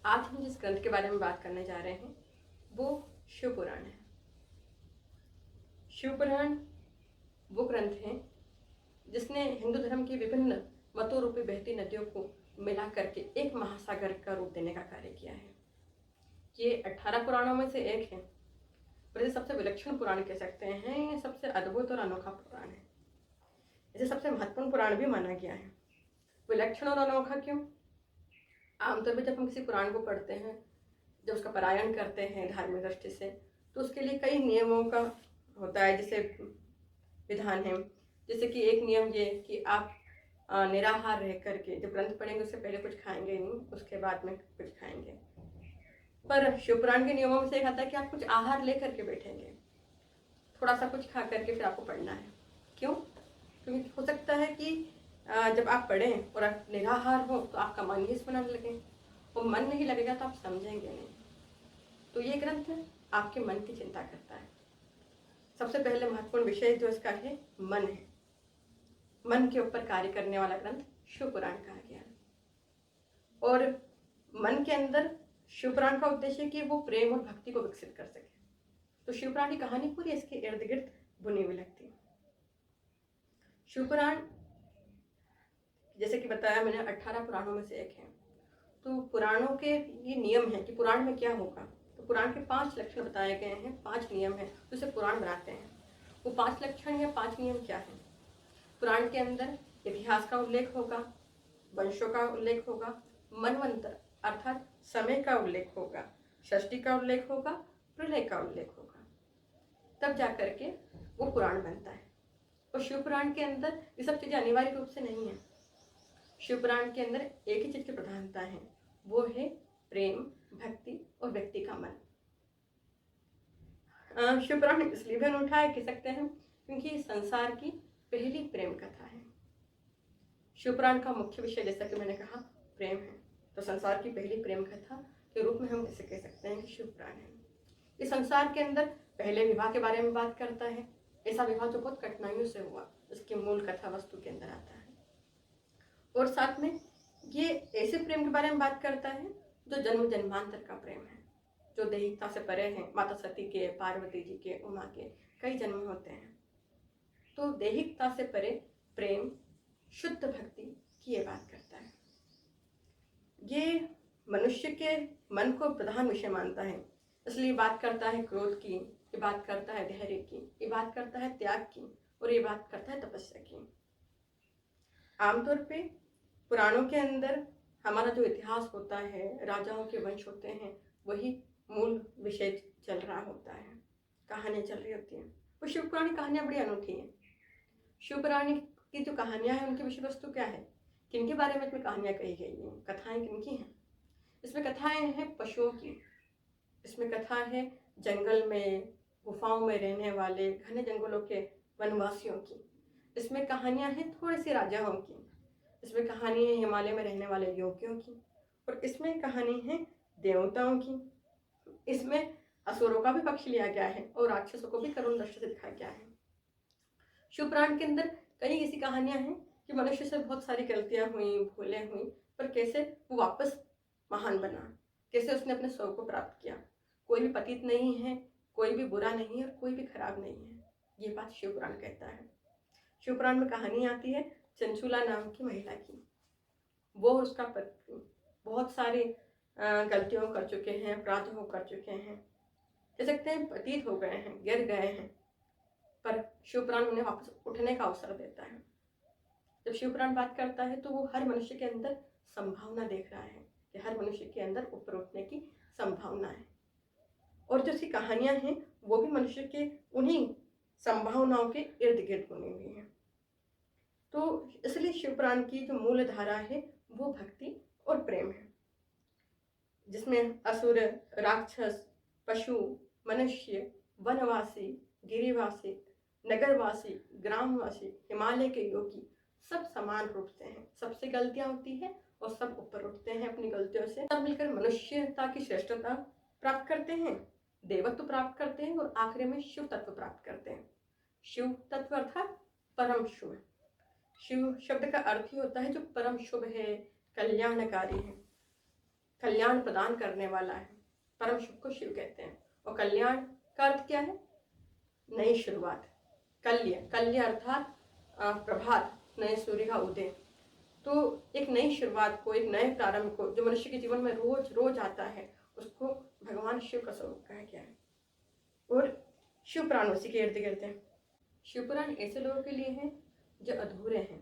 आज हम जिस ग्रंथ के बारे में बात करने जा रहे हैं वो शिव पुराण है। शिव पुराण वो ग्रंथ है जिसने हिंदू धर्म की विभिन्न मतों रूपी बहती नदियों को मिला करके एक महासागर का रूप देने का कार्य किया है। ये 18 पुराणों में से एक है, पर इसे सबसे विलक्षण पुराण कह सकते हैं। ये सबसे अद्भुत और अनोखा पुराण है। इसे सबसे महत्वपूर्ण पुराण भी माना गया है। विलक्षण और अनोखा क्यों? आमतौर पर जब हम किसी पुराण को पढ़ते हैं, जब उसका पारायण करते हैं धार्मिक दृष्टि से, तो उसके लिए कई नियमों का होता है, जैसे विधान है। जैसे कि एक नियम ये कि आप निराहार रह करके जब ग्रंथ पढ़ेंगे उससे पहले कुछ खाएंगे नहीं, उसके बाद में कुछ खाएंगे। पर शिवपुराण के नियमों में से एक आता है कि आप कुछ आहार ले करके बैठेंगे, थोड़ा सा कुछ खा करके फिर आपको पढ़ना है। क्यों? क्योंकि हो सकता है कि जब आप पढ़ें और आप निराहार हो तो आपका मन ही इसमें न लगे, और मन नहीं लगेगा तो आप समझेंगे नहीं। तो ये ग्रंथ आपके मन की चिंता करता है। सबसे पहले महत्वपूर्ण विषय जो इसका है मन है। मन के ऊपर कार्य करने वाला ग्रंथ शिव पुराण कहा गया है। और मन के अंदर शिव पुराण का उद्देश्य है कि वो प्रेम और भक्ति को विकसित कर सके। तो शिव पुराण की कहानी पूरी इसके इर्द गिर्द बुनी हुई लगती है। शिव पुराण जैसे कि बताया मैंने 18 पुराणों में से एक है। तो पुराणों के ये नियम है कि पुराण में क्या होगा। तो पुराण के 5 लक्षण बताए गए हैं, 5 नियम हैं तो इसे पुराण बनाते हैं। वो 5 लक्षण या 5 नियम क्या है? पुराण के अंदर इतिहास का उल्लेख होगा, वंशों का उल्लेख होगा, मनवंतर अर्थात समय का उल्लेख होगा, षष्टि का उल्लेख होगा, प्रलय का उल्लेख होगा, तब जाकर के वो पुराण बनता है। और शिव पुराण के अंदर ये सब चीजें अनिवार्य रूप से नहीं है। शिव पुराण के अंदर एक ही चीज की प्रधानता है, वो है प्रेम, भक्ति और व्यक्ति का मन। शिव पुराण इसलिए भी अनूठा है कह सकते हैं क्योंकि संसार की पहली प्रेम कथा है। शिव पुराण का मुख्य विषय जैसा कि मैंने कहा प्रेम है, तो संसार की पहली प्रेम कथा के रूप में हम ऐसे कह सकते हैं कि शिव पुराण है। इस संसार के अंदर पहले विवाह के बारे में बात करता है, ऐसा विवाह जो बहुत कठिनाइयों से हुआ, इसकी मूल कथा वस्तु के अंदर आता है। और साथ में ये ऐसे प्रेम के बारे में बात करता है जो जन्म जन्मांतर का प्रेम है, जो दैहिकता से परे है। माता सती के, पार्वती जी के, उमा के कई जन्म होते हैं। तो दैहिकता से परे प्रेम, शुद्ध भक्ति की ये बात करता है। ये मनुष्य के मन को प्रधान विषय मानता है, इसलिए बात करता है क्रोध की, ये बात करता है धैर्य की, ये बात करता है त्याग की, और ये बात करता है तपस्या की। आमतौर पे पुराणों के अंदर हमारा जो इतिहास होता है, राजाओं के वंश होते हैं, वही मूल विषय चल रहा होता है, कहानियाँ चल रही होती हैं। और शिव पुराण की कहानियाँ बड़ी अनूठी हैं। शिव पुराण की जो कहानियाँ हैं उनकी विषय वस्तु क्या है, किनके बारे में इसमें कहानियाँ कही गई हैं, कथाएं किनकी हैं? इसमें कथाएं हैं पशुओं की, इसमें कथा है जंगल में, गुफाओं में रहने वाले घने जंगलों के वनवासियों की, इसमें कहानियाँ हैं थोड़ी सी राजाओं की, इसमें कहानी है हिमालय में रहने वाले योगियों की, और इसमें कहानी है देवताओं की। इसमें असुरों का भी पक्ष लिया गया है और राक्षसों को भी करुण दृष्टि से दिखाया गया है। शिव पुराण के अंदर कई ऐसी कहानियां हैं कि मनुष्य से बहुत सारी गलतियां हुई, भूलें हुई, पर कैसे वो वापस महान बना, कैसे उसने अपने स्व को प्राप्त किया। कोई भी पतित नहीं है, कोई भी बुरा नहीं है और कोई भी खराब नहीं है, ये बात शिव पुराण कहता है। शिव पुराण में कहानी आती है चंचूला नाम की महिला की। वो और उसका पति बहुत सारी गलतियों कर चुके हैं, अपराधों कर चुके हैं, कह सकते हैं पतित हो गए हैं, गिर गए हैं, पर शिव पुराण उन्हें वापस उठने का अवसर देता है। जब शिव पुराण बात करता है तो वो हर मनुष्य के अंदर संभावना देख रहा है कि हर मनुष्य के अंदर ऊपर उठने की संभावना है, और जो सी कहानियां हैं वो भी मनुष्य के उन्हीं संभावनाओं के इर्द गिर्द बनी हुई हैं। तो इसलिए शिव पुराण की जो मूल धारा है वो भक्ति और प्रेम है, जिसमें असुर, राक्षस, पशु, मनुष्य, वनवासी, गिरिवासी, नगरवासी, ग्रामवासी, हिमालय के योगी सब समान रूप से हैं। सबसे गलतियां होती है और सब ऊपर उठते हैं अपनी गलतियों से। सब मिलकर मनुष्यता की श्रेष्ठता प्राप्त करते हैं, देवत्व प्राप्त करते हैं और आखिर में शिव तत्व प्राप्त करते हैं। शिव तत्व अर्थात परम शुभ। शिव शब्द का अर्थ ही होता है जो परम शुभ है, कल्याणकारी है। कल्याण प्रदान करने वाला है। परम शिव को शिव कहते हैं। और कल्याण का अर्थ क्या है? नई शुरुआत। कल्य अर्थात प्रभात, नए सूर्य का उदय। तो एक नई शुरुआत को, एक नए प्रारंभ को जो मनुष्य के जीवन में रोज रोज आता है, उसको भगवान शिव का स्वरूप कहा गया है। और शिव पुराण उसी के इर्द गिर्द है। शिव पुराण ऐसे लोगों के लिए है जो अधूरे हैं,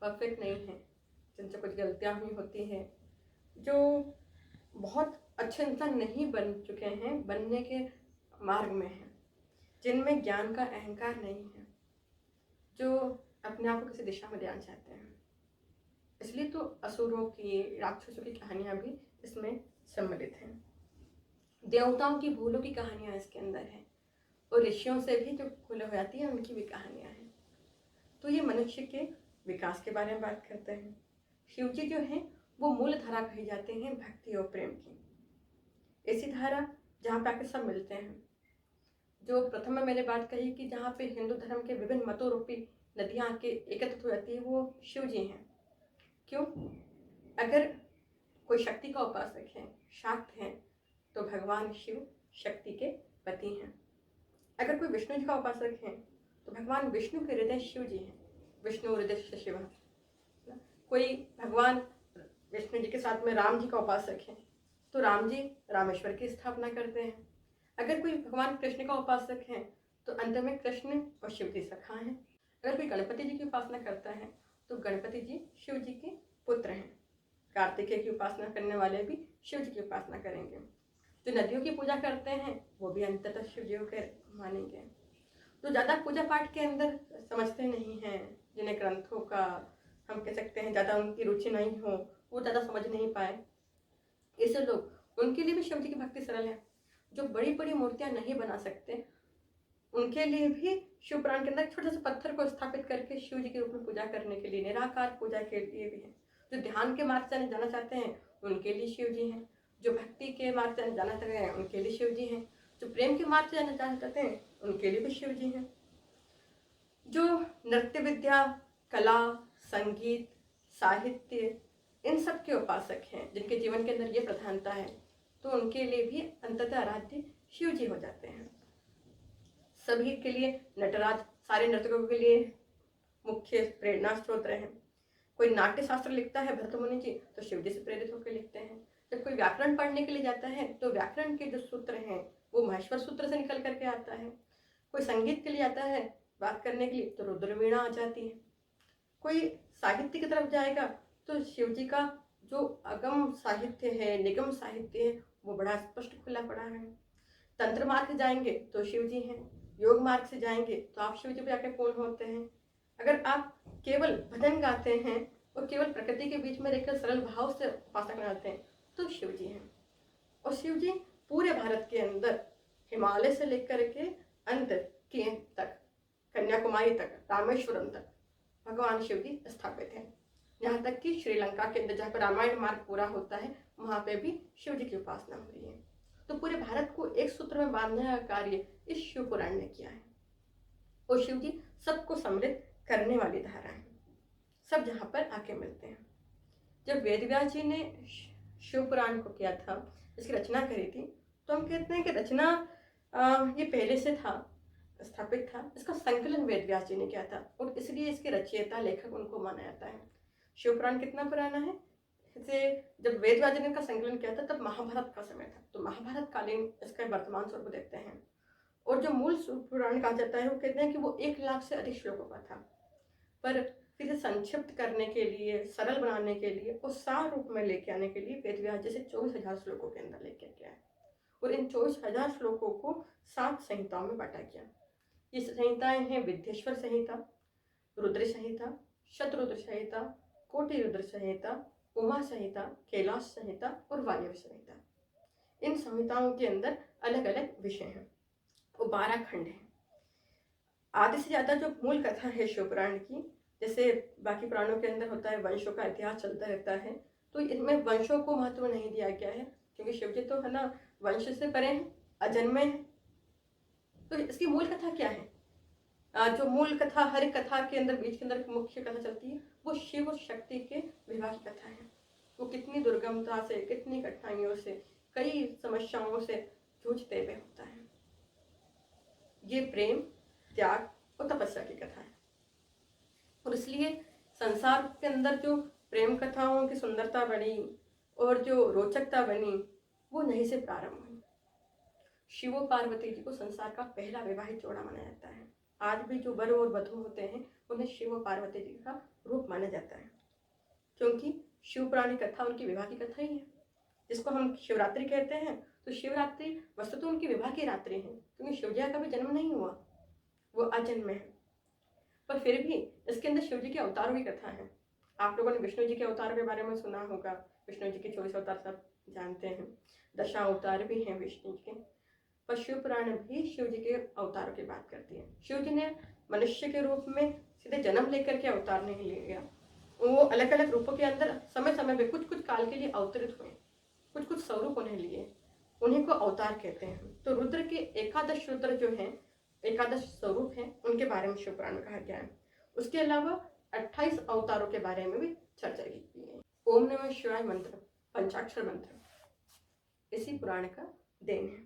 परफेक्ट नहीं हैं, जिनसे कुछ गलतियां हुई होती हैं, जो बहुत अच्छे इंसान नहीं बन चुके हैं, बनने के मार्ग में हैं, जिनमें ज्ञान का अहंकार नहीं है, जो अपने आप को किसी दिशा में देना चाहते हैं। इसलिए तो असुरों की, राक्षसों की कहानियां भी इसमें सम्मिलित हैं। देवताओं की भूलों की कहानियां इसके अंदर हैं, और ऋषियों से भी जो भूल हो जाती है उनकी भी कहानियां हैं। तो ये मनुष्य के विकास के बारे में बात करते हैं। शिव जी जो हैं वो मूल धारा कही जाते हैं भक्ति और प्रेम की। ऐसी धारा जहाँ पे आके सब मिलते हैं। जो प्रथम में मैंने बात कही कि जहाँ पे हिंदू धर्म के विभिन्न मतों रूपी नदियाँ आके एकत्रित हो जाती है, वो शिव जी हैं। क्यों? अगर कोई शक्ति का उपासक है, शाक्त हैं, तो भगवान शिव शक्ति के पति हैं। अगर कोई विष्णु जी का उपासक है, तो भगवान विष्णु के हृदय शिव जी हैं। विष्णु हृदय शिव। कोई भगवान विष्णु जी के साथ में राम जी का उपासक है, तो राम जी रामेश्वर की स्थापना करते हैं। अगर कोई भगवान कृष्ण का उपासक है, तो अंत में कृष्ण और शिव जी सखा हैं। अगर कोई गणपति जी की उपासना करता है, तो गणपति जी शिव जी के पुत्र हैं। कार्तिकेय की उपासना करने वाले भी शिव जी की उपासना करेंगे। जो नदियों की पूजा करते हैं, वो भी अंततः शिव जी को मानेंगे। तो ज़्यादा पूजा पाठ के अंदर समझते नहीं हैं, जिन्हें ग्रंथों का हम कह सकते हैं ज़्यादा उनकी रुचि नहीं हो, वो ज़्यादा समझ नहीं पाए, ऐसे लोग, उनके लिए भी शिव जी की भक्ति सरल है। जो बड़ी बड़ी मूर्तियां नहीं बना सकते, उनके लिए भी शिव पुराण के अंदर छोटे से पत्थर को स्थापित करके शिव जी के रूप में पूजा करने के लिए, निराकार पूजा के लिए भी है। जो ध्यान के मार्ग से जाना चाहते हैं, उनके लिए शिव जी हैं। जो भक्ति के मार्ग से जाना चाहते हैं, उनके लिए शिव जी हैं। जो प्रेम के मार्ग से जाना चाहते हैं, उनके लिए भी शिव जी हैं। जो नृत्य विद्या, कला, संगीत, साहित्य, इन सब के उपासक हैं, जिनके जीवन के अंदर ये प्रधानता है, तो उनके लिए भी अंततः आराध्य शिव जी हो जाते हैं। सभी के लिए नटराज सारे नर्तकों के लिए मुख्य प्रेरणा स्रोत हैं। कोई नाट्य शास्त्र लिखता है भरत मुनि जी, तो शिव जी से प्रेरित होकर लिखते हैं। जब कोई व्याकरण पढ़ने के लिए जाता है, तो व्याकरण के जो सूत्र हैं वो महेश्वर सूत्र से निकल करके आता है। कोई संगीत के लिए आता है बात करने के लिए, तो रुद्रवीणा आ जाती है। कोई साहित्य की तरफ जाएगा, तो शिव जी का जो अगम साहित्य है, निगम साहित्य है, वो बड़ा स्पष्ट खुला पड़ा है। तंत्र मार्ग से जाएंगे तो शिव जी हैं, योग मार्ग से जाएंगे तो आप शिव जी पे जाके पूर्ण होते हैं। अगर आप केवल भजन गाते हैं और केवल प्रकृति के बीच में रहकर सरल भाव से उपासना करते हैं, तो शिव जी हैं। और शिव जी पूरे भारत के अंदर हिमालय से लेकर के अंत के तक, कन्याकुमारी तक, रामेश्वरम तक भगवान शिव जी स्थापित हैं। यहाँ तक कि श्रीलंका के अंदर जहाँ पर रामायण मार्ग पूरा होता है, वहाँ पे भी शिव जी की उपासना हो रही है। तो पूरे भारत को एक सूत्र में बांधने का कार्य इस शिव पुराण ने किया है। और शिव जी सबको सम्मिलित करने वाली धारा है। सब जहाँ पर आके मिलते हैं। जब वेदव्यास जी ने शिव पुराण को किया था, इसकी रचना करी थी, तो हम कहते हैं कि रचना ये पहले से था, स्थापित था। इसका संकलन वेदव्यास जी ने किया था, और इसलिए इसके रचयिता, लेखक उनको माना जाता है। शिव पुराण कितना पुराना है? इसे जब वेदव्यास जी ने इसका संकलन किया था, तब महाभारत का समय था। तो महाभारत कालीन इसका वर्तमान स्वरूप देखते हैं। और जो मूल पुराण कहा जाता है, वो कहते हैं कि वो 1 लाख से अधिक श्लोकों का था। पर इसे संक्षिप्त करने के लिए, सरल बनाने के लिए और सार रूप में लेके आने के लिए वेदव्यास जी से 24,000 श्लोकों के अंदर लेके गया है। और इन 24,000 श्लोकों को 7 संहिताओं में बांटा गया। ये संहिताएं हैं विद्येश्वर संहिता, रुद्र संहिता, शतरुद्र संहिता, कोटि रुद्र संहिता, उमा संहिता, कैलाश संहिता और वायव्य संहिता। इन संहिताओं के अंदर अलग अलग विषय हैं और 12 खंड हैं। आधे से ज्यादा जो मूल कथा है शिव पुराण की, जैसे बाकी पुराणों के अंदर होता है वंशों का इतिहास चलता रहता है, तो इनमें वंशों को महत्व नहीं दिया गया है, क्योंकि शिव जी तो है ना वंश से परे हैं, अजन्मे हैं। तो इसकी मूल कथा क्या है? जो मूल कथा, हर कथा के अंदर बीच के अंदर मुख्य कथा चलती है, वो शिव और शक्ति के विवाह की कथा है। वो कितनी दुर्गमता से, कितनी कठिनाइयों से, कई समस्याओं से जूझते हुए होता है। ये प्रेम, त्याग और तपस्या की कथा है। और इसलिए संसार के अंदर जो प्रेम कथाओं की सुंदरता बढ़ी और जो रोचकता बनी, वो नहीं से प्रारंभ हुई। शिव और पार्वती जी को संसार का पहला वैवाहिक जोड़ा माना जाता है। आज भी जो वर और वधू होते हैं उन्हें शिव और पार्वती जी का रूप माना जाता है, क्योंकि शिव पुराण की कथा उनकी विवाह की कथा ही है, जिसको हम शिवरात्रि कहते हैं। तो शिवरात्रि वस्तु तो उनकी विवाह की रात्रि है, क्योंकि शिवजी का भी जन्म नहीं हुआ, वो अजन्म है। पर फिर भी इसके अंदर शिव जी के अवतारों की कथा है। आप लोगों ने विष्णु जी के अवतार के बारे में सुना होगा। विष्णु जी के 24 अवतार सब जानते हैं, दशा अवतार भी हैं विष्णु जी के। पर शिव पुराण भी शिव जी के अवतारों की बात करती है। शिव जी ने मनुष्य के रूप में सीधे जन्म लेकर के अवतार नहीं लिया, वो अलग अलग रूपों के अंदर समय समय में कुछ कुछ काल के लिए अवतरित हुए, कुछ कुछ स्वरूप उन्हें लिए, उन्हीं को अवतार कहते हैं। तो रुद्र के एकादश रुद्र जो हैं, एकादश स्वरूप हैं, उनके बारे में शिव पुराण में कहा गया है। उसके अलावा 28 अवतारों के बारे में भी चर्चा की गई है। ओम नमः शिवाय मंत्र, पंचाक्षर मंत्र इसी पुराण का देन है।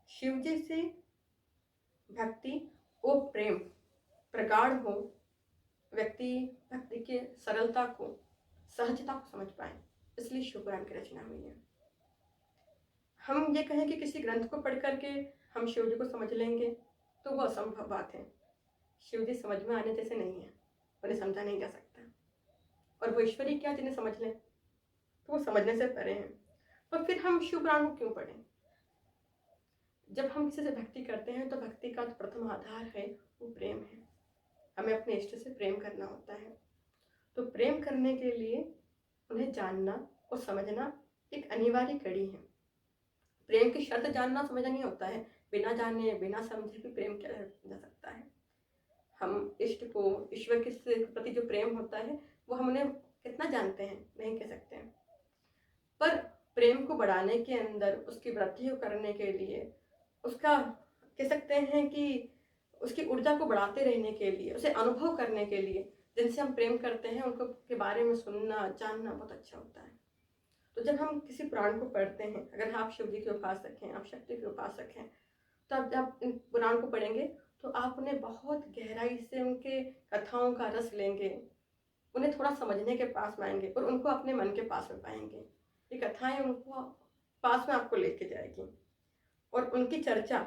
शिव जी से भक्ति और प्रेम प्रगाढ़ हो, व्यक्ति भक्ति के सरलता को, सहजता को समझ पाए, इसलिए शिव पुराण की रचना हुई है। हम ये कहें कि किसी ग्रंथ को पढ़ करके हम शिव जी को समझ लेंगे तो वो असंभव बात है। शिव जी समझ में आने जैसे नहीं है, उन्हें समझा नहीं जा सकता। और वो ईश्वरी क्या जिन्हें समझ लें, तो वो समझने से परे हैं। पर फिर हम शिव पुराण को क्यों पढ़ें? जब हम किसी से भक्ति करते हैं तो भक्ति का प्रथम आधार है वो प्रेम है। हमें अपने इष्ट से प्रेम करना होता है। तो प्रेम करने के लिए उन्हें जानना और समझना एक अनिवार्य कड़ी है। प्रेम की शर्त जानना समझना नहीं होता है, बिना जाने बिना समझे भी प्रेम किया जा सकता है। हम इष्ट को, ईश्वर के प्रति जो प्रेम होता है वो हम उन्हें कितना जानते हैं नहीं कह सकते हैं। पर प्रेम को बढ़ाने के अंदर, उसकी वृद्धि करने के लिए, उसका कह सकते हैं कि उसकी ऊर्जा को बढ़ाते रहने के लिए, उसे अनुभव करने के लिए जिनसे हम प्रेम करते हैं उनको के बारे में सुनना जानना बहुत अच्छा होता है। तो जब हम किसी पुराण को पढ़ते हैं, अगर आप शिव जी के उपासक हैं, आप शक्ति के उपासक हैं, तो आप जब इन पुराण को पढ़ेंगे तो आप उन्हें बहुत गहराई से उनके कथाओं का रस लेंगे, उन्हें थोड़ा समझने के पास में आएंगे और उनको अपने मन के पास में पाएंगे। ये कथाएं उनको पास में आपको लेके जाएगी और उनकी चर्चा,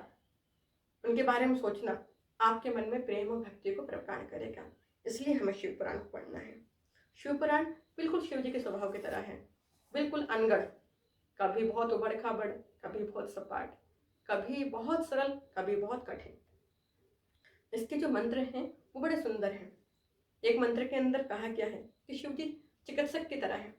उनके बारे में सोचना आपके मन में प्रेम और भक्ति को प्रगाढ़ करेगा। इसलिए हमें शिव पुराण को पढ़ना है। शिव पुराण बिल्कुल शिव जी के स्वभाव की तरह है, बिल्कुल अनगढ़, कभी बहुत उबड़ खाबड़, कभी बहुत सपाट, कभी बहुत सरल, कभी बहुत कठिन। इसके जो मंत्र हैं वो बड़े सुंदर हैं। एक मंत्र के अंदर कहा गया है कि शिव जी चिकित्सक की तरह है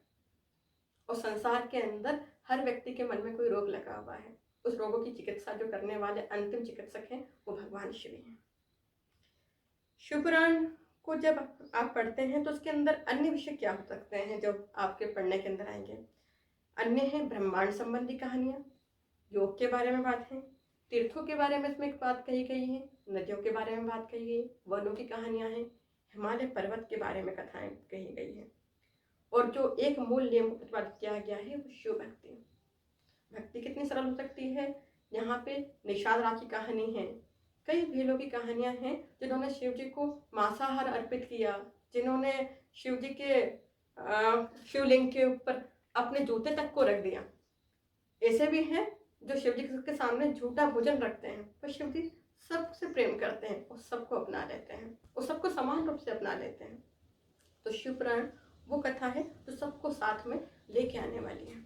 और संसार के अंदर हर व्यक्ति के मन में कोई रोग लगा हुआ है, उस रोगों की चिकित्सा जो करने वाले अंतिम चिकित्सक हैं वो भगवान शिव हैं। शिव पुराण को जब आप पढ़ते हैं तो उसके अंदर अन्य विषय क्या हो सकते हैं जो आपके पढ़ने के अंदर आएंगे? अन्य है ब्रह्मांड संबंधी कहानियां, योग के बारे में बात है, तीर्थों के बारे में इसमें एक बात कही गई है, नदियों के बारे में बात कही गई, वनों की कहानियां हैं, हिमालय पर्वत के बारे में कथाएं कही गई हैं। और जो एक मूल नियम प्रतिपादित किया गया है वो शिव भक्ति। भक्ति कितनी सरल हो सकती है। यहाँ पे निषाद राग की कहानी है, कई भीलों की कहानियां हैं जिन्होंने शिव जी को मांसाहार अर्पित किया, जिन्होंने शिव जी के शिवलिंग के ऊपर अपने जूते तक को रख दिया। ऐसे भी हैं जो शिव जी के सामने झूठा भोजन रखते हैं, पर शिव जी सबसे प्रेम करते हैं और सबको अपना लेते हैं और सबको समान रूप से अपना लेते हैं। तो शिव पुराण वो कथा है जो सबको साथ में लेके आने वाली है।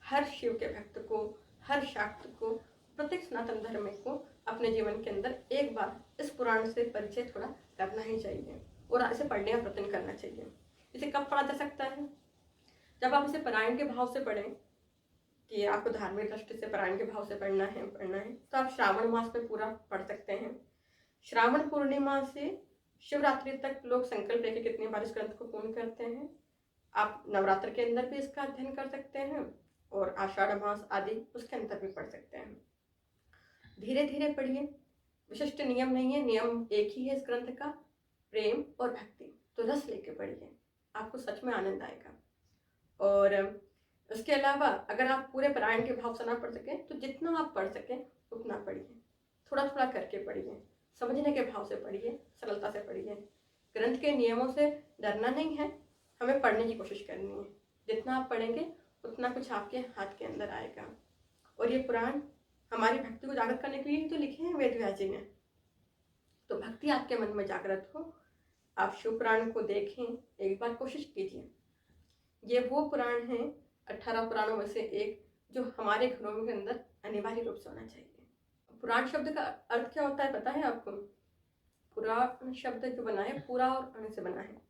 हर शिव के भक्त को, हर शाक्त को, प्रत्येक सनातन धर्म को अपने जीवन के अंदर एक बार इस पुराण से परिचय थोड़ा करना ही चाहिए और इसे पढ़ने का प्रयत्न करना चाहिए। इसे कब पढ़ा जा सकता है? जब आप इसे पारायण के भाव से पढ़ें कि आपको धार्मिक दृष्टि से पारायण के भाव से पढ़ना है तो आप श्रावण मास में पूरा पढ़ सकते हैं। श्रावण पूर्णिमा से शिवरात्रि तक लोग संकल्प लेके कितनी बार इस ग्रंथ को पूर्ण करते हैं। आप नवरात्र के अंदर भी इसका अध्ययन कर सकते हैं और आषाढ़ मास आदि उसके अंदर भी पढ़ सकते हैं। धीरे धीरे पढ़िए, विशिष्ट नियम नहीं है, नियम एक ही है इस ग्रंथ का, प्रेम और भक्ति। तो रस लेके पढ़िए, आपको सच में आनंद आएगा। और उसके अलावा अगर आप पूरे पुराण के भाव से ना पढ़ सकें तो जितना आप पढ़ सकें उतना पढ़िए, थोड़ा थोड़ा करके पढ़िए, समझने के भाव से पढ़िए, सरलता से पढ़िए। ग्रंथ के नियमों से डरना नहीं है, हमें पढ़ने की कोशिश करनी है। जितना आप पढ़ेंगे उतना कुछ आपके हाथ के अंदर आएगा। और ये पुराण हमारी भक्ति को जागृत करने के लिए तो लिखे हैं वेद व्यास जी ने। तो भक्ति आपके मन में जागृत हो, आप शिव पुराण को देखें, एक बार कोशिश कीजिए। ये वो पुराण है 18 पुराणों में से एक जो हमारे घरों के अंदर अनिवार्य रूप से होना चाहिए। पुराण शब्द का अर्थ क्या होता है पता है आपको? पुराण शब्द जो बना है पूरा और अण से बना है।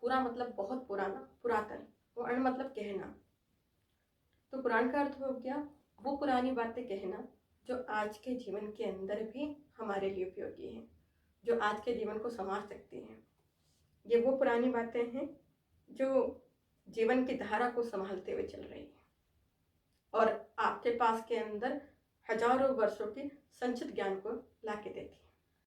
पूरा मतलब बहुत पुराना, पुरातन, और अण मतलब कहना। तो पुराण का अर्थ हो गया वो पुरानी बातें कहना जो आज के जीवन के अंदर भी हमारे लिए उपयोगी है, जो आज के जीवन को संवार सकती हैं। ये वो पुरानी बातें हैं जो जीवन की धारा को संभालते हुए चल रही है और आपके पास के अंदर हजारों वर्षों की संचित ज्ञान को ला के देती है।